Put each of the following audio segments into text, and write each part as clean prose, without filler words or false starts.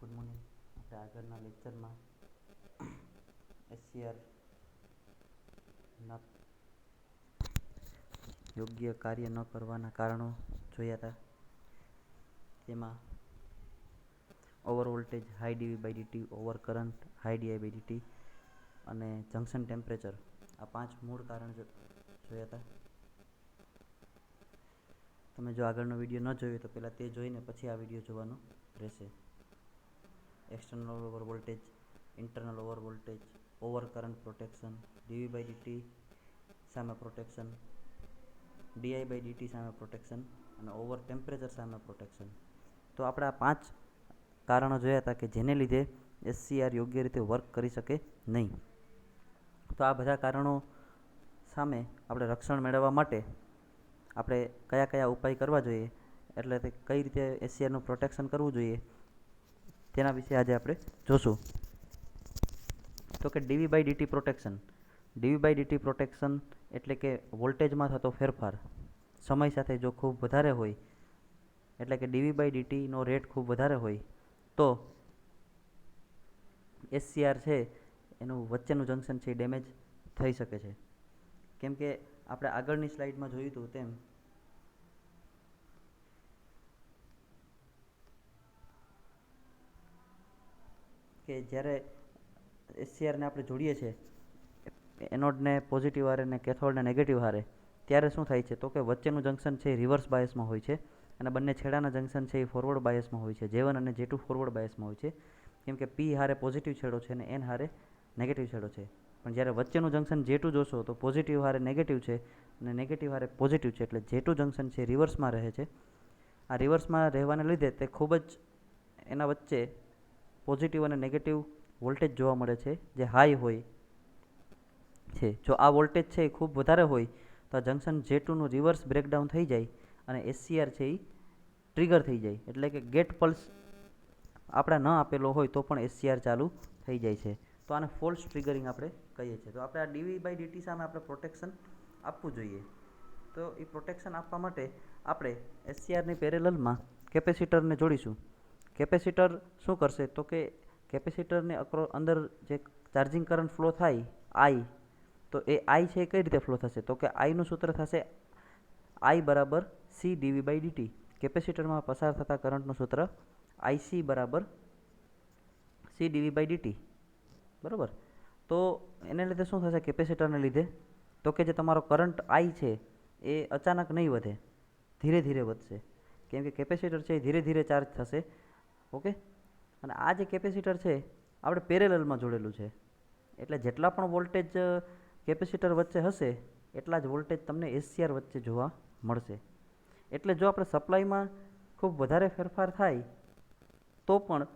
Good morning. આપણે આગળના લેક્ચરમાં એસસીઆર ના યોગ્ય કાર્ય ન કરવાના કારણો જોયા હતા. તેમાં over voltage high DV by DT, over current high DI by DT અને જંક્શન ટેમ્પરેચર, આ 5 મૂળ કારણ જોયા હતા. તમે જો આગળનો વિડીયો ન જોયો તો પહેલાં તે જોઈને પછી આ વિડીયો જોવાનો રહેશે. External over voltage, internal over voltage, over current protection, DV by DT સામે પ્રોટેક્શન, ડીઆઈ બાય ડીટી સામે પ્રોટેક્શન અને ઓવર ટેમ્પરેચર સામે પ્રોટેક્શન. તો આપણે આ 5 કારણો જોયા હતા કે જેને લીધે એસસીઆર યોગ્ય રીતે વર્ક કરી શકે નહીં. તો આ બધા કારણો સામે આપણે રક્ષણ મેળવવા માટે આપણે કયા કયા ઉપાય કરવા જોઈએ, એટલે તે કઈ રીતે એસસીઆરનું પ્રોટેક્શન કરવું જોઈએ તેના વિશે આજે આપણે જોશું. તો કે DV by DT protection. DV by DT protection એટલે કે વોલ્ટેજમાં થતો ફેરફાર સમય સાથે જો ખૂબ વધારે હોય, એટલે કે ડીવી બાય ડીટીનો રેટ ખૂબ વધારે હોય તો એસસીઆર છે એનું વચ્ચેનું જંક્શન છે એ ડેમેજ થઈ શકે છે. કેમ કે આપણે આગળની સ્લાઇડમાં જોયું હતું તેમ કે જ્યારે એસસીઆરને આપણે જોડીએ છીએ એનોડને પોઝિટિવ હારે ને કેથોડને નેગેટિવ હારે, ત્યારે શું થાય છે તો કે વચ્ચેનું જંક્શન છે એ રિવર્સ બાયસમાં હોય છે અને બંને છેડાના જંક્શન છે એ ફોરવર્ડ બાયસમાં હોય છે. J1 અને J2 ફોરવર્ડ બાયસમાં હોય છે, કેમ કે પી હારે પોઝિટિવ છેડો છે અને એન હારે નેગેટિવ છેડો છે. પણ જ્યારે વચ્ચેનું જંક્શન J2 જોશો તો પોઝિટિવ હારે નેગેટિવ છે અને નેગેટિવ હારે પોઝિટિવ છે, એટલે J2 જંક્શન છે રિવર્સમાં રહે છે. આ રિવર્સમાં રહેવાને લીધે તે ખૂબ જ એના વચ્ચે પોઝિટિવ અને નેગેટિવ વોલ્ટેજ જોવા મળે છે જે હાઈ હોય છે. જો આ વોલ્ટેજ છે એ ખૂબ વધારે હોય તો આ જંક્શન J2નું રિવર્સ બ્રેકડાઉન થઈ જાય અને એસસીઆર છે એ ટ્રિગર થઈ જાય, એટલે કે ગેટ પલ્સ આપણે ન આપેલો હોય તો પણ એસસીઆર ચાલુ થઈ જાય છે. તો આને ફોલ્સ ટ્રિગરિંગ આપણે કહીએ છીએ. તો આપણે આ ડીવી બાય ડીટી સામે આપણે પ્રોટેક્શન આપવું જોઈએ. તો એ પ્રોટેક્શન આપવા માટે આપણે એસસીઆરની પેરેલલમાં કેપેસિટરને જોડીશું. કેપેસિટર શું કરશે તો કે કેપેસિટરની અંદર જે ચાર્જિંગ કરંટ ફ્લો થાય આઈ, તો એ આઈ છે એ કઈ રીતે ફ્લો થશે તો કે આઈનું સૂત્ર થશે આઈ બરાબર સી ડીવી બાય ડીટી. કેપેસિટરમાં પસાર થતા કરંટનું સૂત્ર આઈસી બરાબર સી ડીવી બાય ડીટી, બરાબર. તો એને લીધે શું થશે કેપેસિટરને લીધે તો કે જે તમારો કરંટ આઈ છે એ અચાનક નહીં વધે, ધીરે ધીરે વધશે, કેમ કે કેપેસિટર છે એ ધીરે ધીરે ચાર્જ થશે. ઓકે, અને આ જે કેપેસિટર છે આપણે પેરેલલમાં જોડેલું છે, એટલે જેટલા પણ વોલ્ટેજ કેપેસિટર વચ્ચે હશે એટલા જ વોલ્ટેજ તમને એસસીઆર વચ્ચે જોવા મળશે. એટલે જો આપણે સપ્લાયમાં ખૂબ વધારે ફેરફાર થાય તો પણ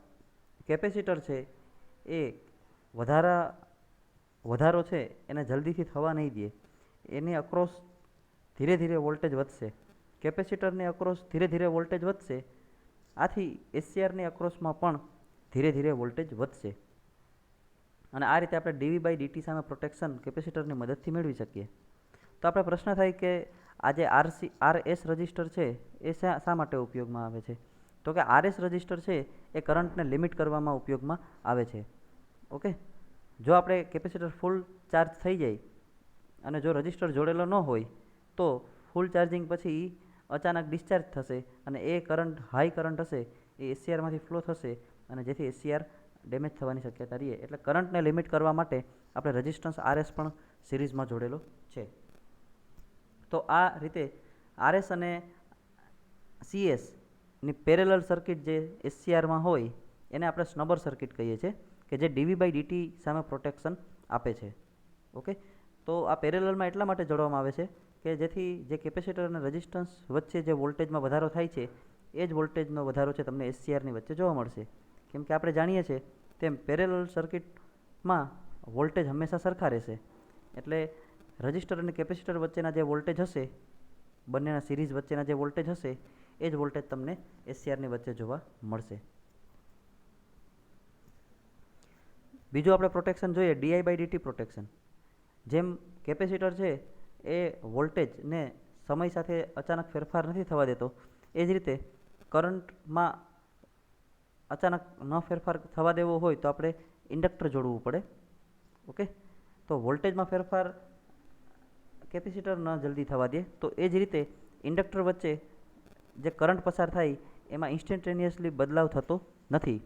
કેપેસિટર છે એ વધારો છે એને જલ્દીથી થવા નહીં દે, એની અક્રોસ ધીરે ધીરે વોલ્ટેજ વધશે. કેપેસિટરની અક્રોસ ધીરે ધીરે વોલ્ટેજ વધશે, આથી એસસીઆરની અક્રોસમાં પણ ધીરે ધીરે વોલ્ટેજ વધશે. અને આ રીતે આપણે ડીવી બાય ડીટી સામે પ્રોટેક્શન કેપેસિટરની મદદથી મેળવી શકીએ. તો આપણે પ્રશ્ન થાય કે આ જે આરએસ રજિસ્ટર છે એ શા માટે ઉપયોગમાં આવે છે તો કે આરએસ રજિસ્ટર છે એ કરંટને લિમિટ કરવામાં ઉપયોગમાં આવે છે. ઓકે, જો આપણે કેપેસિટર ફૂલ ચાર્જ થઈ જાય અને જો રજિસ્ટર જોડેલો ન હોય તો ફૂલ ચાર્જિંગ પછી અચાનક ડિસ્ચાર્જ થશે અને એ કરંટ હાઈ કરંટ હશે એ એસસીઆરમાંથી ફ્લો થશે અને જેથી એસસીઆર ડેમેજ થવાની શક્યતા રહે. એટલે કરંટને લિમિટ કરવા માટે આપણે રેઝિસ્ટન્સ આરએસ પણ સિરીઝમાં જોડેલો છે. તો આ રીતે આરએસ અને સીએસની પેરેલલ સર્કિટ જે એસસીઆરમાં હોય એને આપણે સ્નબર સર્કિટ કહીએ છીએ કે જે ડીવી બાય ડીટી સામે પ્રોટેક્શન આપે છે. ઓકે, તો આ પેરેલલમાં એટલા માટે જોડવામાં આવે છે કે જેથી જે કેપેસિટર અને રેઝિસ્ટન્સ વચ્ચે જે વોલ્ટેજમાં વધારો થાય છે એ જ વોલ્ટેજનો વધારો છે તમને એસસીઆરની વચ્ચે જોવા મળશે. કેમ કે આપણે જાણીએ છીએ તેમ પેરેલલ સર્કિટમાં વોલ્ટેજ હંમેશા સરખા રહેશે, એટલે રજિસ્ટર અને કેપેસિટર વચ્ચેના જે વોલ્ટેજ હશે, બંનેના સિરીઝ વચ્ચેના જે વોલ્ટેજ હશે એ જ વોલ્ટેજ તમને એસસીઆરની વચ્ચે જોવા મળશે. બીજું આપણે પ્રોટેક્શન જોઈએ ડીઆઈ બાય ડીટી પ્રોટેક્શન. જેમ કેપેસિટર છે એ વોલ્ટેજને સમય સાથે અચાનક ફેરફાર નથી થવા દેતો, એ જ રીતે કરંટમાં અચાનક ન ફેરફાર થવા દેવો હોય તો આપણે ઇન્ડક્ટર જોડવું પડે. ઓકે, તો વોલ્ટેજમાં ફેરફાર કેપેસિટર ન જલ્દી થવા દે, તો એ જ રીતે ઇન્ડક્ટર વચ્ચે જે કરંટ પસાર થાય એમાં ઇન્સ્ટન્ટેનિયસલી બદલાવ થતો નથી.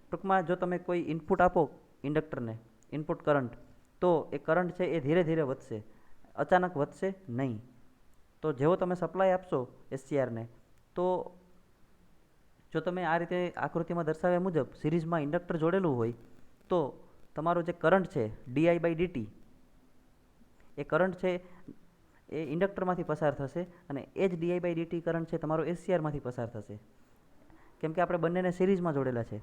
ટૂંકમાં જો તમે કોઈ ઇનપુટ આપો ઇન્ડક્ટરને, ઇનપુટ કરંટ, તો એ કરંટ છે એ ધીરે ધીરે વધશે, અચાનક વધશે નહીં. તો જેવો તમે સપ્લાય આપશો એસસીઆરને, તો જો તમે આ રીતે આકૃતિમાં દર્શાવ્યા મુજબ સિરીઝમાં ઇન્ડક્ટર જોડેલું હોય, તો તમારો જે કરંટ છે ડી/dt, એ કરંટ છે એ ઇન્ડક્ટરમાંથી પસાર થશે અને એ જ ડી/dt કરંટ છે તમારો એસસીઆરમાંથી પસાર થશે, કેમ કે આપણે બંનેને સિરીઝમાં જોડેલા છે.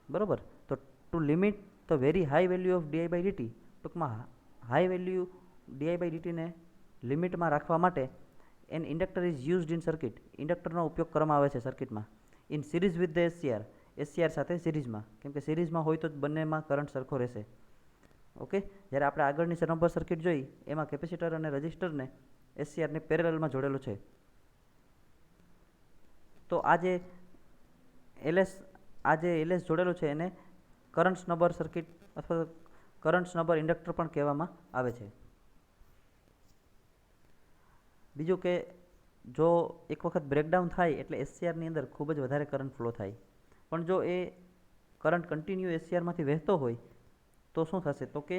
બરાબર? તો to limit the very high value of ડી/dt, ટૂંકમાં હાઈ વેલ્યુ ડી/dtને લિમિટમાં રાખવા માટે an inductor is used in circuit, ઇન્ડક્ટરનો ઉપયોગ કરવામાં આવે છે સર્કિટમાં, in series with the SCR, SCR સાથે સિરીઝમાં, કેમ કે સિરીઝમાં હોય તો જ બંનેમાં કરંટ સરખો રહેશે. ઓકે, જ્યારે આપણે આગળની નંબર સર્કિટ જોઈ એમાં કેપેસિટર અને રજિસ્ટરને એસસીઆરને પેરેલલમાં જોડેલો છે. તો આ જે એલએસ જોડેલો છે એને કરંટ નંબર સર્કિટ અથવા કરંટ નંબર ઇન્ડક્ટર પણ કહેવામાં આવે છે. બીજું કે જો એક વખત બ્રેકડાઉન થાય એટલે એસસીઆરની અંદર ખૂબ જ વધારે કરંટ ફ્લો થાય, પણ જો એ કરંટ કન્ટિન્યુ એસસીઆરમાંથી વહેતો હોય તો શું થશે, તો કે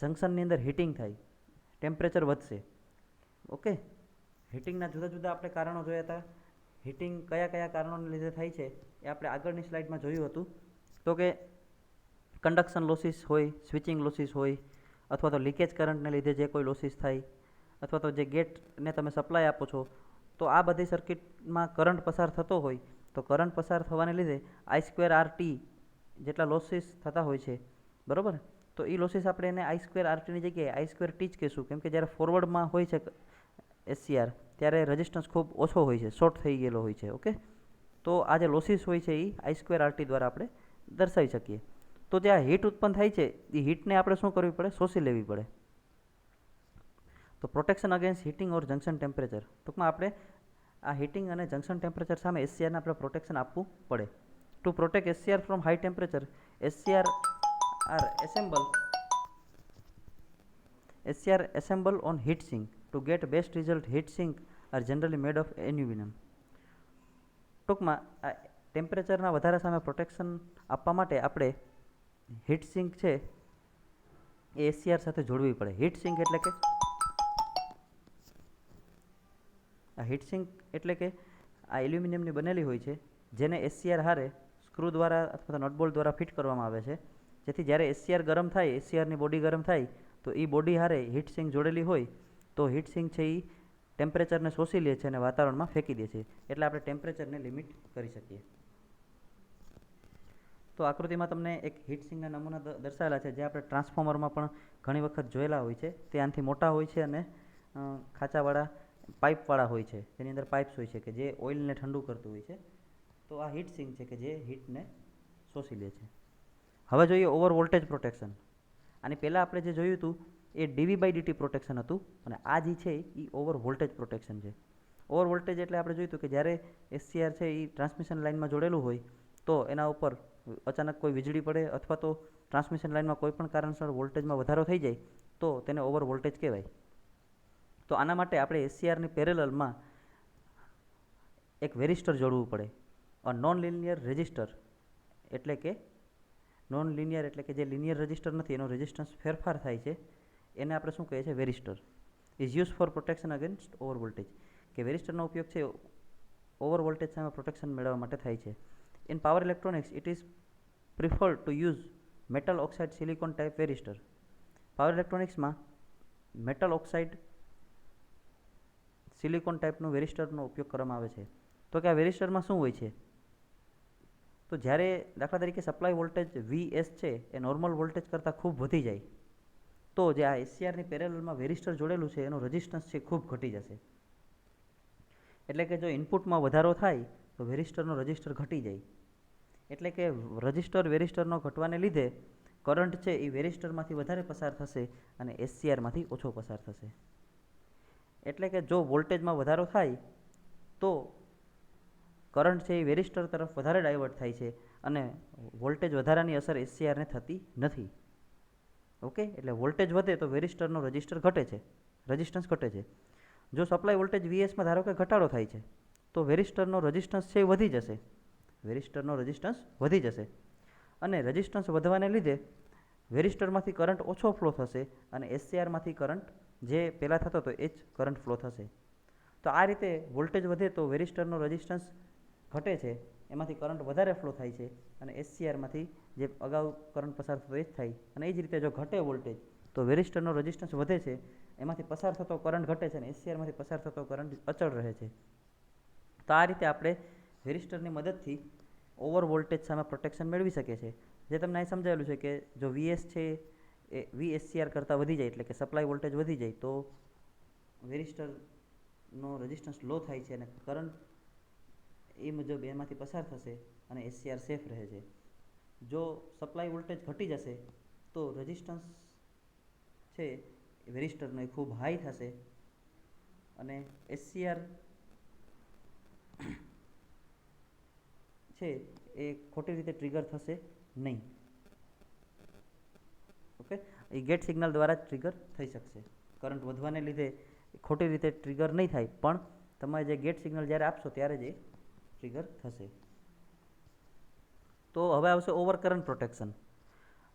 જંક્શનની અંદર હીટિંગ થાય, ટેમ્પરેચર વધશે. ઓકે, હીટિંગના જુદા જુદા આપણે કારણો જોયા હતા. હીટિંગ કયા કયા કારણોને લીધે થાય છે એ આપણે આગળની સ્લાઇડમાં જોયું હતું. તો કે કંડક્શન લોસીસ હોય, સ્વિચિંગ લોસીસ હોય, અથવા તો લીકેજ કરંટને લીધે જે કોઈ લોસીસ થાય, અથવા તો જે ગેટને તમે સપ્લાય આપો છો, તો આ બધી સર્કિટમાં કરંટ પસાર થતો હોય, તો કરંટ પસાર થવાને લીધે I²RT જેટલા લોસીસ થતા હોય છે. બરાબર? તો એ લોસીસ આપણે એને I²RTની જગ્યાએ I²T જ કહીશું, કેમ કે જ્યારે ફોરવર્ડમાં હોય છે એસસીઆર ત્યારે રેઝિસ્ટન્સ ખૂબ ઓછો હોય છે, શોર્ટ થઈ ગયેલો હોય છે. ઓકે, તો આ જે લોસીસ હોય છે એ I²RT દ્વારા આપણે દર્શાવી શકીએ. તો જે આ હીટ ઉત્પન્ન થાય છે એ હીટને આપણે શું કરવી પડે, શોષી લેવી પડે. તો પ્રોટેક્શન અગેન્સ્ટ હીટિંગ ઓર જંક્શન ટેમ્પરેચર, ટૂંકમાં આપણે આ હીટિંગ અને જંક્શન ટેમ્પરેચર સામે એસસીઆરને આપણે પ્રોટેક્શન આપવું પડે. To protect SCR from high temperature, SCR assemble on heat sink. To get best result, heat sink are generally made of aluminum. ટૂંકમાં આ ટેમ્પરેચરના વધારા સામે પ્રોટેક્શન આપવા માટે આપણે હીટ સિંક છે એ એસસીઆર સાથે જોડવી પડે. હીટ સિંક એટલે કે આ એલ્યુમિનિયમની બનેલી હોય છે, જેને એસસીઆર હારે સ્ક્રૂ દ્વારા અથવા તો નટબોલ્ટ દ્વારા ફિટ કરવામાં આવે છે, જેથી જ્યારે એસસીઆર ગરમ થાય, એસસીઆરની બોડી ગરમ થાય, તો એ બોડી હારે હીટ સિંક જોડેલી હોય તો હીટ સિંક છે એ ટેમ્પરેચરને શોષી લે છે અને વાતાવરણમાં ફેંકી દે છે, એટલે આપણે ટેમ્પરેચરને લિમિટ કરી શકીએ. તો આકૃતિમાં તમને એક હીટ સિંકના નમૂના દર્શાવેલા છે, જે આપણે ટ્રાન્સફોર્મરમાં પણ ઘણી વખત જોયેલા હોય છે. તે આનાથી મોટા હોય છે અને ખાંચાવાળા પાઇપવાળા હોય છે, જેની અંદર પાઇપ્સ હોય છે કે જે ઓઇલને ઠંડુ કરતું હોય છે. તો આ હીટ સિંક છે કે જે હીટને શોષી લે છે. હવે જોઈએ ઓવર વોલ્ટેજ પ્રોટેક્શન. આની પહેલાં આપણે જે જોયું હતું એ dV/dt પ્રોટેક્શન હતું, અને આ જે છે એ ઓવર વોલ્ટેજ પ્રોટેક્શન છે. ઓવર વોલ્ટેજ એટલે આપણે જોયું હતું કે જ્યારે એસસીઆર છે એ ટ્રાન્સમિશન લાઇનમાં જોડેલું હોય તો એના ઉપર અચાનક કોઈ વીજળી પડે અથવા તો ટ્રાન્સમિશન લાઇનમાં કોઈ પણ કારણસર વોલ્ટેજમાં વધારો થઈ જાય તો તેને ઓવર વોલ્ટેજ કહેવાય. તો આના માટે આપણે એસસીઆરની પેરેલલમાં એક વેરિસ્ટર જોડવું પડે. નોન લિનિયર રેઝિસ્ટર એટલે કે જે લિનિયર રેઝિસ્ટર નથી, એનો રેઝિસ્ટન્સ ફેરફાર થાય છે, એને આપણે શું કહીએ છીએ, varistor. Is use for protection against over voltage, કે વેરિસ્ટરનો ઉપયોગ છે ઓવર વોલ્ટેજ સામે પ્રોટેક્શન મેળવવા માટે થાય છે. In power electronics it is preferred to use metal oxide silicon type varistor. Power ઇલેક્ટ્રોનિક્સમાં મેટલ ઓક્સાઇડ સિલિકોન ટાઈપનું વેરિસ્ટરનો ઉપયોગ કરવામાં આવે છે. તો કે આ વેરિસ્ટરમાં શું હોય છે, તો જ્યારે દાખલા તરીકે સપ્લાય વોલ્ટેજ VS છે એ નોર્મલ વોલ્ટેજ કરતાં ખૂબ વધી જાય, તો જે આ એસસીઆરની પેરેલલમાં વેરિસ્ટર જોડેલું છે એનો રેઝિસ્ટન્સ છે ખૂબ ઘટી જશે. એટલે કે જો ઇનપુટમાં વધારો થાય તો વેરિસ્ટરનો રજિસ્ટર ઘટી જાય. એટલે કે વેરિસ્ટરનો ઘટવાને લીધે કરંટ છે એ વેરિસ્ટરમાંથી વધારે પસાર થશે અને એસસીઆરમાંથી ઓછો પસાર થશે. એટલે કે જો વોલ્ટેજમાં વધારો થાય તો કરંટ છે એ વેરિસ્ટર તરફ વધારે ડાયવર્ટ થાય છે અને વોલ્ટેજ વધારાની અસર એસસીઆરને થતી નથી. ઓકે, એટલે વોલ્ટેજ વધે તો વેરિસ્ટરનો રેઝિસ્ટન્સ ઘટે છે. જો સપ્લાય વોલ્ટેજ વીએસમાં ધારો કે ઘટાડો થાય છે તો વેરિસ્ટરનો રેઝિસ્ટન્સ છે એ વધી જશે અને રેઝિસ્ટન્સ વધવાને લીધે વેરિસ્ટરમાંથી કરંટ ઓછો ફ્લો થશે અને એસસીઆરમાંથી કરંટ જે પહેલાં થતો હતો એ જ કરંટ ફ્લો થશે. તો આ રીતે વોલ્ટેજ વધે તો વેરિસ્ટરનો રેઝિસ્ટન્સ ઘટે છે, એમાંથી કરંટ વધારે ફ્લો થાય છે અને એસસીઆરમાંથી જે અગાઉ કરંટ પસાર થતો એ જ થાય. અને એ જ રીતે જો ઘટે વોલ્ટેજ તો વેરિસ્ટરનો રેઝિસ્ટન્સ વધે છે, એમાંથી પસાર થતો કરંટ ઘટે છે અને એસસીઆરમાંથી પસાર થતો કરંટ અચળ રહે છે. તો આ રીતે આપણે વેરિસ્ટરની મદદથી ઓવર વોલ્ટેજ સામે પ્રોટેક્શન મેળવી શકીએ છીએ. જે તમને અહીં સમજાવેલું છે કે જો વીએસ છે એ વીએસસીઆર કરતાં વધી જાય એટલે કે સપ્લાય વોલ્ટેજ વધી જાય તો વેરિસ્ટરનો રેઝિસ્ટન્સ લો થાય છે અને કરંટ એ મુજબ એમાંથી પસાર થશે અને એસસીઆર સેફ રહે છે. જો સપ્લાય વોલ્ટેજ ઘટી જશે તો રેઝિસ્ટન્સ છે વેરિસ્ટરનો એ ખૂબ હાઈ થશે અને એસસીઆર છે એ ખોટી રીતે ટ્રિગર થશે નહીં. ઓકે, એ ગેટ સિગ્નલ દ્વારા જ ટ્રિગર થઈ શકશે. કરંટ વધવાને લીધે ખોટી રીતે ટ્રિગર નહીં થાય, પણ તમે જે ગેટ સિગ્નલ જ્યારે આપશો ત્યારે જ એ ટ્રિગર થશે. તો હવે આવશે ઓવર કરંટ પ્રોટેક્શન.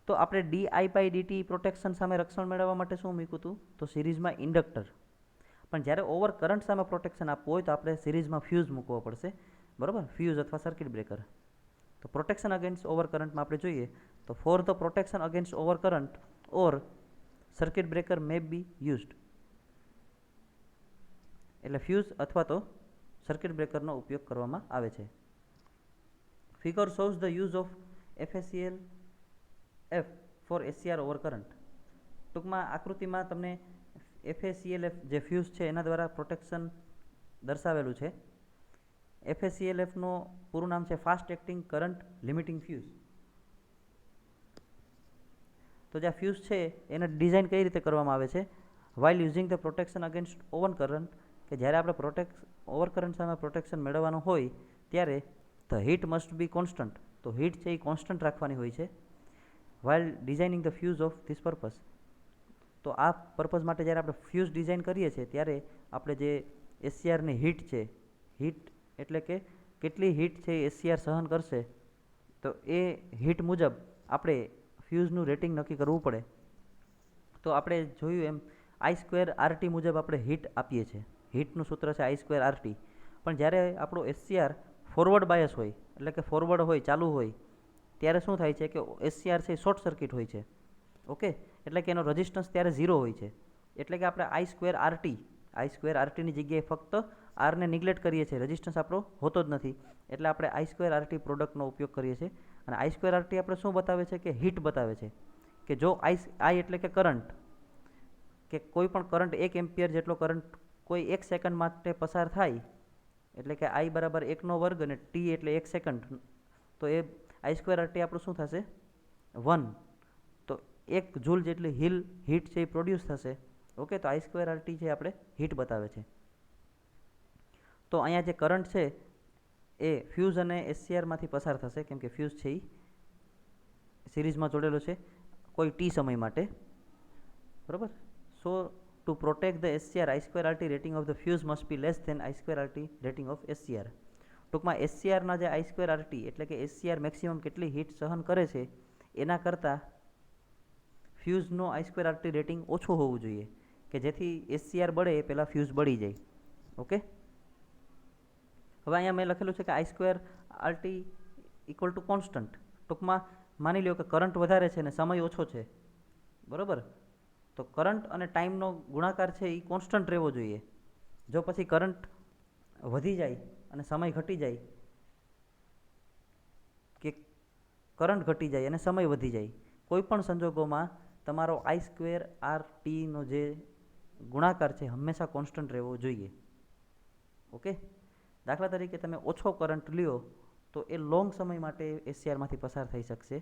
તો આપણે ડીઆઈ/ડીટી પ્રોટેક્શન સામે રક્ષણ મેળવવા માટે શું મૂક્યું હતું? તો સિરીઝમાં ઇન્ડક્ટર. પણ જ્યારે ઓવર કરંટ સામે પ્રોટેક્શન આપવું હોય તો આપણે સિરીઝમાં ફ્યુઝ મૂકવો પડશે, બરાબર? ફ્યુઝ અથવા સર્કિટ બ્રેકર. તો પ્રોટેક્શન અગેન્સ્ટ ઓવર કરંટમાં આપણે જોઈએ તો for the protection against over current or circuit breaker may be used. એટલે ફ્યુઝ અથવા તો સર્કિટ બ્રેકરનો ઉપયોગ કરવામાં આવે છે. Figure shows the use of FACL F for SCR over current. ટૂંકમાં આકૃતિમાં તમને FACLF જે ફ્યુઝ છે એના દ્વારા પ્રોટેક્શન દર્શાવેલું છે. FACLFનો પૂરું નામ છે fast acting current limiting fuse. તો જે આ ફ્યુઝ છે એને ડિઝાઇન કઈ રીતે કરવામાં આવે છે? While using the protection against over current, કે જ્યારે આપણે ઓવર કરંટ સામે પ્રોટેક્શન મેળવવાનું હોય ત્યારે the heat must be constant. તો હીટ છે એ કોન્સ્ટન્ટ રાખવાની હોય છે. While designing the fuse of this purpose. તો આ પર્પઝ માટે જ્યારે આપણે ફ્યુઝ ડિઝાઇન કરીએ છીએ ત્યારે આપણે જે એસસીઆરની હીટ છે, હીટ એટલે કે કેટલી હીટ છે એ એસસીઆર સહન કરશે, તો એ હીટ મુજબ આપણે ફ્યુઝનું રેટિંગ નક્કી કરવું પડે. તો આપણે જોયું એમ I²RT મુજબ આપણે હીટ આપીએ છીએ. હીટનું સૂત્ર છે I²RT. પણ જ્યારે આપણો એસસીઆર ફોરવર્ડ બાયસ હોય, એટલે કે ફોરવર્ડ હોય, ચાલુ હોય, ત્યારે શું થાય છે કે એસસીઆર છે શોર્ટ સર્કિટ હોય છે. ઓકે, એટલે કે એનો રેઝિસ્ટન્સ ત્યારે 0 હોય છે. એટલે કે આપણે I²RTની જગ્યાએ ફક્ત આરને નિગ્લેક્ટ કરીએ છીએ, રેઝિસ્ટન્સ આપણો હોતો જ નથી. એટલે આપણે I²RT પ્રોડક્ટનો ઉપયોગ કરીએ છીએ. અને I²RT આપણે શું બતાવે છે કે હીટ બતાવે છે કે જો I એટલે કે કરંટ, કે કોઈ પણ કરંટ 1 એમ્પિયર જેટલો કરંટ કોઈ 1 સેકન્ડ માટે પસાર થાય, એટલે કે I બરાબર 1/2 અને T એટલે 1 સેકન્ડ, તો એ I²RT આપણું શું થશે? 1. તો 1 જૂલ જેટલી હીટ છે એ પ્રોડ્યુસ થશે. ઓકે, તો I²RT છે આપણે હીટ બતાવે છે. તો અહીંયા જે કરંટ છે એ ફ્યુઝ અને એસસીઆરમાંથી પસાર થશે, કેમ કે ફ્યુઝ છે એ સિરીઝમાં જોડેલો છે કોઈ ટી સમય માટે, બરાબર? So to protect the SCR I²RT rating of the fuse must be less than I²RT rating of SCR. ટૂંકમાં એસસીઆરના જે I²RT એટલે કે એસસીઆર મેક્સિમમ કેટલી હીટ સહન કરે છે એના કરતાં ફ્યુઝનો I²RT રેટિંગ ઓછું હોવું જોઈએ, કે જેથી એસસીઆર બળે એ પહેલાં ફ્યુઝ બળી જાય. ઓકે, હવે અહીંયા મેં લખેલું છે કે I²RT ઇક્વલ ટુ કોન્સ્ટન્ટ. ટૂંકમાં માની લો કે કરંટ વધારે છે અને સમય ઓછો છે, બરાબર? તો કરંટ અને ટાઈમનો ગુણાકાર છે એ કોન્સ્ટન્ટ રહેવો જોઈએ. જો પછી કરંટ વધી જાય અને સમય ઘટી જાય, કે કરંટ ઘટી જાય અને સમય વધી જાય, કોઈ પણ સંજોગોમાં તમારો I²RTનો જે ગુણાકાર છે હંમેશા કોન્સ્ટન્ટ રહેવો જોઈએ. ઓકે, દાખલા તરીકે તમે ઓછો કરંટ લ્યો તો એ લોંગ સમય માટે એસસીઆરમાંથી પસાર થઈ શકશે.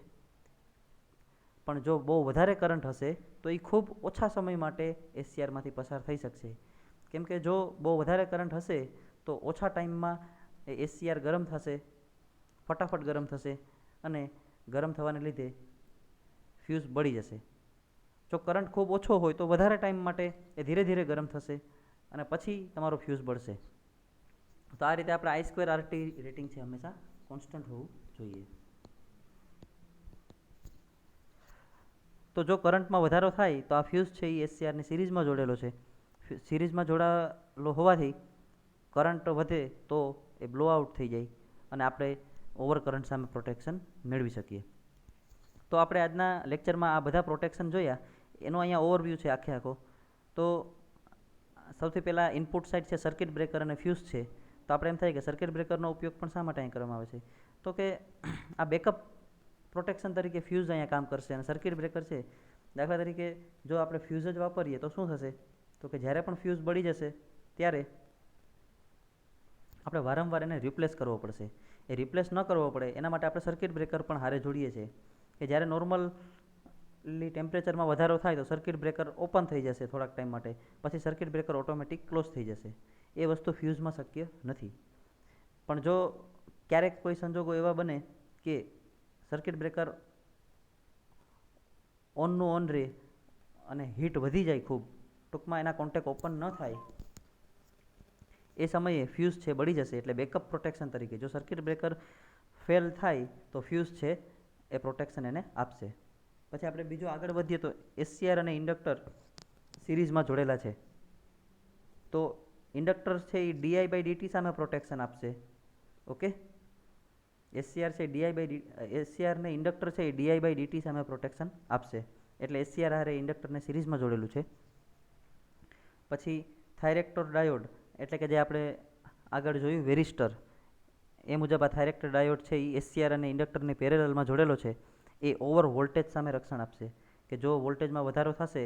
પણ જો બહુ વધારે કરંટ હશે તો એ ખૂબ ઓછા સમય માટે એસસીઆરમાંથી પસાર થઈ શકશે. કેમ કે જો બહુ વધારે કરંટ હશે તો ઓછા ટાઈમમાં એ એસસીઆર ગરમ થશે, ફટાફટ ગરમ થશે અને ગરમ થવાને લીધે ફ્યુઝ બળી જશે. જો કરંટ ખૂબ ઓછો હોય તો વધારે ટાઈમ માટે એ ધીરે ધીરે ગરમ થશે અને પછી તમારો ફ્યુઝ બળશે. તો આ રીતે આપણે I²RT રેટિંગ છે હંમેશા કોન્સ્ટન્ટ હોવું જોઈએ. તો જો કરંટમાં વધારો થાય તો આ ફ્યુઝ છે એ એસસીઆરની સિરીઝમાં જોડેલો છે. સિરીઝમાં જોડાયેલો હોવાથી કરંટ વધે તો એ બ્લો આઉટ થઈ જાય અને આપણે ઓવર કરંટ સામે પ્રોટેક્શન મેળવી શકીએ. તો આપણે આજના લેક્ચરમાં આ બધા પ્રોટેક્શન જોયા. એનો અહીંયા ઓવરવ્યૂ છે આખો. તો સૌથી પહેલાં ઇનપુટ સાઇડ છે સર્કિટ બ્રેકર અને ફ્યુઝ છે. તો આપણે એમ થાય કે સર્કિટ બ્રેકરનો ઉપયોગ પણ શા માટે અહીં કરવામાં આવે છે? તો કે આ બેકઅપ પ્રોટેક્શન તરીકે ફ્યુઝ અહીંયા કામ કરશે અને સર્કિટ બ્રેકર છે. દાખલા તરીકે જો આપણે ફ્યુઝ જ વાપરીએ તો શું થશે? તો કે જ્યારે પણ ફ્યુઝ બળી જશે ત્યારે આપણે વારંવાર એને રિપ્લેસ કરવો પડશે. એ રિપ્લેસ ન કરવો પડે એના માટે આપણે સર્કિટ બ્રેકર પણ હારે જોડીએ છીએ કે જ્યારે નોર્મલી ટેમ્પરેચરમાં વધારો થાય તો સર્કિટ બ્રેકર ઓપન થઈ જશે થોડાક ટાઈમ માટે, પછી સર્કિટ બ્રેકર ઓટોમેટિક ક્લોઝ થઈ જશે. એ વસ્તુ ફ્યુઝમાં શક્ય નથી. પણ જો ક્યારેક કોઈ સંજોગો એવા બને કે સર્કિટ બ્રેકર ઓનનું ઓન રહે અને હીટ વધી જાય ખૂબ, ટૂંકમાં એના કોન્ટેક ઓપન ન થાય, એ સમયે ફ્યુઝ છે બળી જશે. એટલે બેકઅપ પ્રોટેક્શન તરીકે જો સર્કિટ બ્રેકર ફેલ થાય તો ફ્યુઝ છે એ પ્રોટેક્શન એને આપશે. પછી આપણે બીજો આગળ વધીએ તો એસસીઆર અને ઇન્ડક્ટર સિરીઝમાં જોડેલા છે. તો ઇન્ડક્ટર છે એ DI/dt સામે પ્રોટેક્શન આપશે. ઓકે, એસસીઆર છે એસસીઆર ને ઇન્ડક્ટર છે એ DI/dt સામે પ્રોટેક્શન આપશે. એટલે એસસીઆર હારે ઇન્ડક્ટરને સિરીઝમાં જોડેલું છે. પછી થાઇરેક્ટર ડાયોડ એટલે કે જે આપણે આગળ જોયું વેરિસ્ટર, એ મુજબ આ થાઇરેક્ટર ડાયોડ છે એ એસસીઆર અને ઇન્ડક્ટરની પેરેલલમાં જોડેલો છે. એ ઓવર વોલ્ટેજ સામે રક્ષણ આપશે કે જો વોલ્ટેજમાં વધારો થશે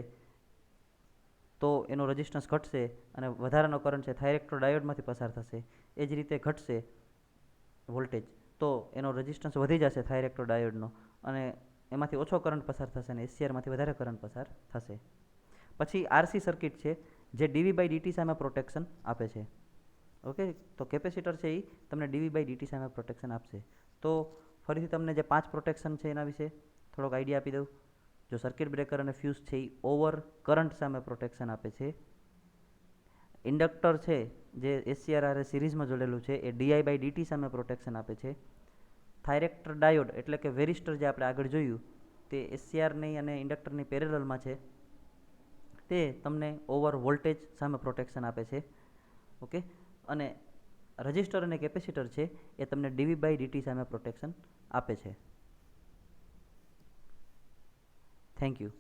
તો એનો રેઝિસ્ટન્સ ઘટશે અને વધારાનો કરંટ છે થાઇરેક્ટર ડાયોડમાંથી પસાર થશે. એ જ રીતે ઘટશે વોલ્ટેજ તો એનો રેઝિસ્ટન્સ વધી જશે થાઇરેક્ટર ડાયોડનો અને એમાંથી ઓછો કરંટ પસાર થશે અને એસસીઆરમાંથી વધારે કરંટ પસાર થશે. પછી આરસી સર્કિટ છે જે DV/dt સામે પ્રોટેક્શન આપે છે. ઓકે, તો કેપેસિટર છે એ તમને DV/dt સામે પ્રોટેક્શન આપશે. તો ફરીથી તમને જે 5 પ્રોટેક્શન છે એના વિશે થોડોક આઈડિયા આપી દઉં. જો સર્કિટ બ્રેકર અને ફ્યુઝ છે એ ઓવર કરંટ સામે પ્રોટેક્શન આપે છે. ઇન્ડક્ટર છે જે એસસીઆર હારે સિરીઝમાં જોડેલું છે એ DI/dt સામે પ્રોટેક્શન આપે છે. થાઇરેક્ટર ડાયોડ એટલે કે વેરિસ્ટર જે આપણે આગળ જોયું તે એસસીઆરની અને ઇન્ડક્ટરની પેરેલલમાં છે. તે તમને ઓવર વોલ્ટેજ સામે પ્રોટેક્શન આપે છે. ઓકે, અને રજિસ્ટર અને કેપેસિટર છે એ તમને DV/dt સામે પ્રોટેક્શન આપે છે. Thank you.